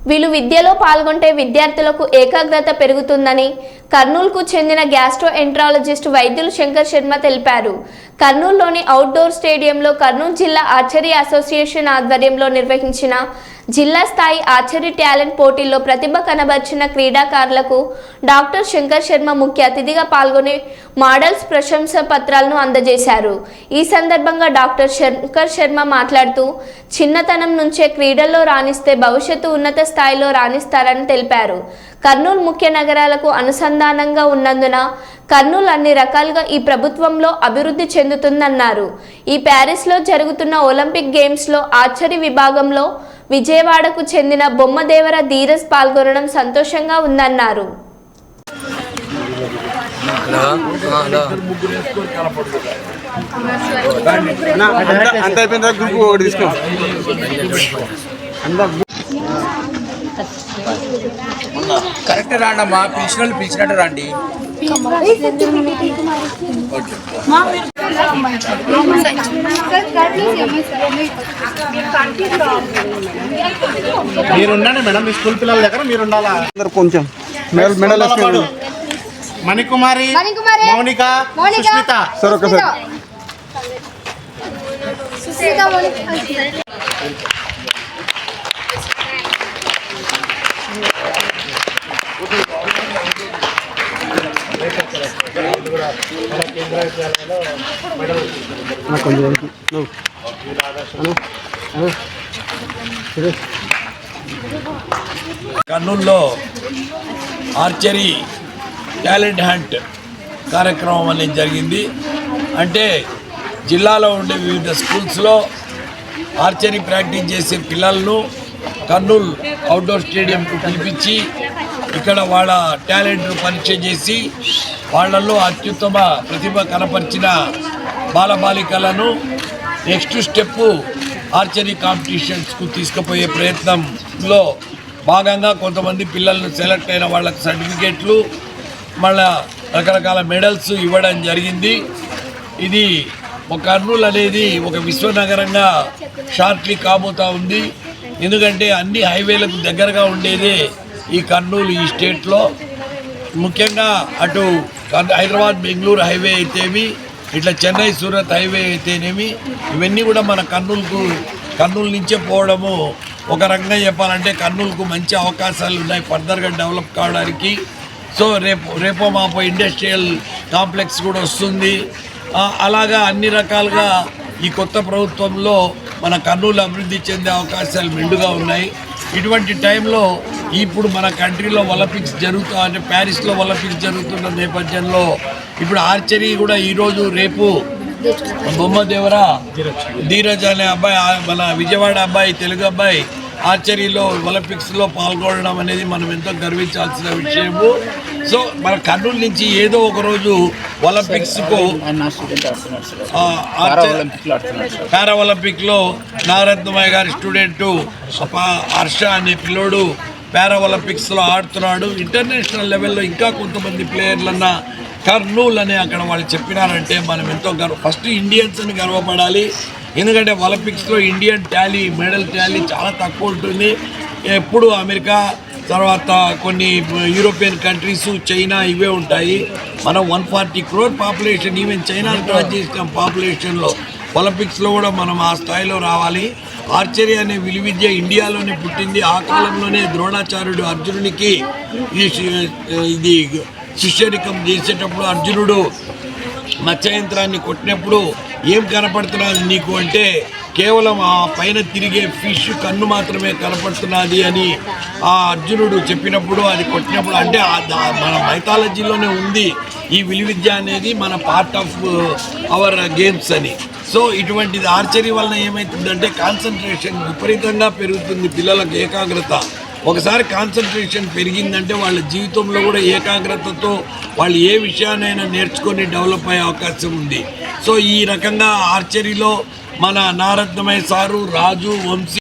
వీళ్ళు విద్యలో పాల్గొంటే విద్యార్థులకు ఏకాగ్రత పెరుగుతుందని కర్నూలుకు చెందిన గ్యాస్ట్రోఎంట్రాలజిస్ట్ వైద్యులు శంకర్ శర్మ తెలిపారు. కర్నూలులోని అవుట్డోర్ స్టేడియంలో కర్నూలు జిల్లా ఆర్చరీ అసోసియేషన్ ఆధ్వర్యంలో నిర్వహించిన జిల్లా స్థాయి ఆర్చరీ టాలెంట్ పోటీల్లో ప్రతిభ కనబర్చిన క్రీడాకారులకు డాక్టర్ శంకర్ శర్మ ముఖ్య అతిథిగా పాల్గొని మోడల్స్ ప్రశంసా పత్రాలను అందజేశారు. ఈ సందర్భంగా డాక్టర్ శంకర్ శర్మ మాట్లాడుతూ చిన్నతనం నుంచే క్రీడల్లో రాణిస్తే భవిష్యత్తు ఉన్నత స్థాయిలో రాణిస్తారని తెలిపారు. కర్నూలు ముఖ్య నగరాలకు అనుసంధానంగా ఉన్నందున కర్నూలు అన్ని రకాలుగా ఈ ప్రభుత్వంలో అభివృద్ధి చెందుతుందన్నారు. ఈ ప్యారిస్లో జరుగుతున్న ఒలింపిక్ గేమ్స్లో ఆర్చరీ విభాగంలో విజయవాడకు చెందిన బొమ్మదేవర ధీరజ్ పాల్గొనడం సంతోషంగా ఉందన్నారు. కరెక్ట్ రాండమ్మా, పిలిచినట్టు రండి. మీరుండండి మేడం, మీ స్కూల్ పిల్లల దగ్గర మీరు ఉండాలా. కొంచెం మణికుమారి, మౌనిక, సుష్మిత. సార్ ఒకసారి కర్నూలులో ఆర్చరీ టాలెంట్ హంట్ కార్యక్రమం అనేది జరిగింది. అంటే జిల్లాలో ఉండే వివిధ స్కూల్స్లో ఆర్చరీ ప్రాక్టీస్ చేసే పిల్లలను కర్నూలు అవుట్డోర్ స్టేడియంకు పిలిపించి ఇక్కడ వాళ్ళ టాలెంట్ను పరీక్ష చేసి వాళ్ళల్లో అత్యుత్తమ ప్రతిభ కనపరిచిన బాలబాలికలను నెక్స్ట్ స్టెప్పు ఆర్చరీ కాంపిటీషన్స్కు తీసుకుపోయే ప్రయత్నంలో భాగంగా కొంతమంది పిల్లలను సెలెక్ట్ అయిన వాళ్ళకి సర్టిఫికేట్లు మళ్ళా రకరకాల మెడల్స్ ఇవ్వడం జరిగింది. ఇది ఒక కర్నూలు అనేది ఒక విశ్వనగరంగా షార్ట్లీ కాబోతూ ఉంది. ఎందుకంటే అన్ని హైవేలకు దగ్గరగా ఉండేదే ఈ కర్నూలు ఈ స్టేట్లో. ముఖ్యంగా అటు హైదరాబాద్ బెంగళూరు హైవే అయితేమి, ఇట్లా చెన్నై సూరత్ హైవే అయితేనేమి, ఇవన్నీ కూడా మన కర్నూలు నుంచే పోవడము ఒక రకంగా చెప్పాలంటే కర్నూలుకు మంచి అవకాశాలు ఉన్నాయి ఫర్దర్గా డెవలప్ కావడానికి. సో రేపో మాపో ఇండస్ట్రియల్ కాంప్లెక్స్ కూడా వస్తుంది. అలాగా అన్ని రకాలుగా ఈ కొత్త ప్రభుత్వంలో మన కర్నూలు అభివృద్ధి చెందే అవకాశాలు మెండుగా ఉన్నాయి. ఇటువంటి టైంలో ఇప్పుడు మన కంట్రీలో ఒలింపిక్స్ అంటే ప్యారిస్లో ఒలింపిక్స్ జరుగుతున్న నేపథ్యంలో ఇప్పుడు ఆర్చరీ కూడా ఈరోజు రేపు బొమ్మదేవర ధీరజ్ అనే అబ్బాయి, మన విజయవాడ అబ్బాయి, తెలుగు అబ్బాయి ఆర్చరీలో ఒలింపిక్స్లో పాల్గొనడం అనేది మనం ఎంతో గర్వించాల్సిన విషయము. సో మన కర్నూలు నుంచి ఏదో ఒకరోజు ఒలింపిక్స్కు పారా ఒలింపిక్లో నాగరత్నమయ్య గారి స్టూడెంటు హర్ష అనే పిల్లోడు పారా ఒలింపిక్స్లో ఆడుతున్నాడు. ఇంటర్నేషనల్ లెవెల్లో ఇంకా కొంతమంది ప్లేయర్లన్నా కర్నూలు అని అక్కడ వాళ్ళు చెప్పినారంటే మనం ఎంతో ఫస్ట్ ఇండియన్స్ అని గర్వపడాలి. ఎందుకంటే ఒలింపిక్స్లో ఇండియన్ మెడల్ టాలీ చాలా తక్కువ ఉంటుంది. ఎప్పుడు అమెరికా, తర్వాత కొన్ని యూరోపియన్ కంట్రీస్, చైనా ఇవే ఉంటాయి. మనం 140 crore population, even China track చేసిన పాపులేషన్లో ఒలింపిక్స్లో కూడా మనం ఆ స్థాయిలో రావాలి. ఆర్చరీ అనే విలువిద్య ఇండియాలోనే పుట్టింది. ఆ కాలంలోనే ద్రోణాచార్యుడు అర్జునునికి ఇది శిష్యరికం చేసేటప్పుడు అర్జునుడు మత్స్యయంత్రాన్ని కొట్టినప్పుడు ఏం కనపడుతున్నది నీకు అంటే కేవలం ఆ పైన తిరిగే ఫిష్ కన్ను మాత్రమే కనపడుతున్నది అని ఆ అర్జునుడు చెప్పినప్పుడు, అది కొట్టినప్పుడు అంటే మన మైథాలజీలోనే ఉంది ఈ విలువిద్య అనేది, మన పార్ట్ ఆఫ్ అవర్ గేమ్స్ అని. సో ఇటువంటిది ఆర్చరీ వలన ఏమవుతుందంటే కాన్సన్ట్రేషన్ విపరీతంగా పెరుగుతుంది, పిల్లలకు ఏకాగ్రత. ఒకసారి కాన్సన్ట్రేషన్ పెరిగిందంటే వాళ్ళ జీవితంలో కూడా ఏకాగ్రతతో వాళ్ళు ఏ విషయాన్నైనా నేర్చుకొని డెవలప్ అయ్యే అవకాశం ఉంది. సో ఈ రకంగా ఆర్చరీలో మన నారత్నమయ్య సారు, రాజు, వంశీ